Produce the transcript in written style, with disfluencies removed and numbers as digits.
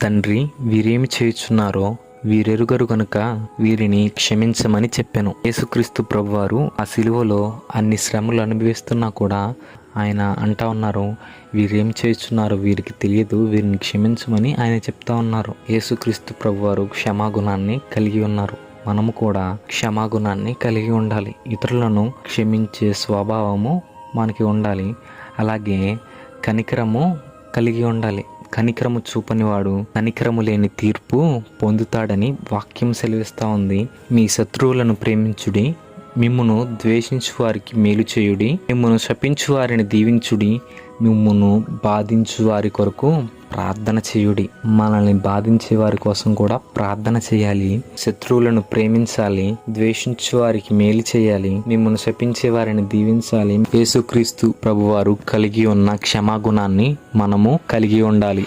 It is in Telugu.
తండ్రి, వీరేమి చేయుచున్నారో వీరెరుగరు గనుక వీరిని క్షమించమని చెప్పాను. యేసుక్రీస్తు ప్రభువారు ఆ సిలువలో అన్ని శ్రమలు అనుభవిస్తున్నా కూడా ఆయన అంటా ఉన్నారు, వీరేం చేయుచున్నారో వీరికి తెలియదు, వీరిని క్షమించమని ఆయన చెప్తా ఉన్నారు. యేసుక్రీస్తు ప్రభువారు క్షమాగుణాన్ని కలిగి ఉన్నారు. మనము కూడా క్షమాగుణాన్ని కలిగి ఉండాలి. ఇతరులను క్షమించే స్వభావము మనకి ఉండాలి. అలాగే కనికరము కలిగి ఉండాలి. కనికరము చూపనివాడు కనికరము లేని తీర్పు పొందుతాడని వాక్యం సెలవిస్తూ ఉంది. మీ శత్రువులను ప్రేమించుడి, మిమ్మును ద్వేషించు వారికి మేలు చేయుడి, మిమ్మును శపించు వారిని దీవించుడి, మిమ్మును బాధించు వారి కొరకు ప్రార్థన చేయుడి. మనల్ని బాధించే వారి కోసం కూడా ప్రార్థన చేయాలి. శత్రువులను ప్రేమించాలి, ద్వేషించు వారికి మేలు చేయాలి, మిమ్మల్ని శపించే వారిని దీవించాలి. యేసుక్రీస్తు ప్రభువారు కలిగి ఉన్న క్షమాగుణాన్ని మనము కలిగి ఉండాలి.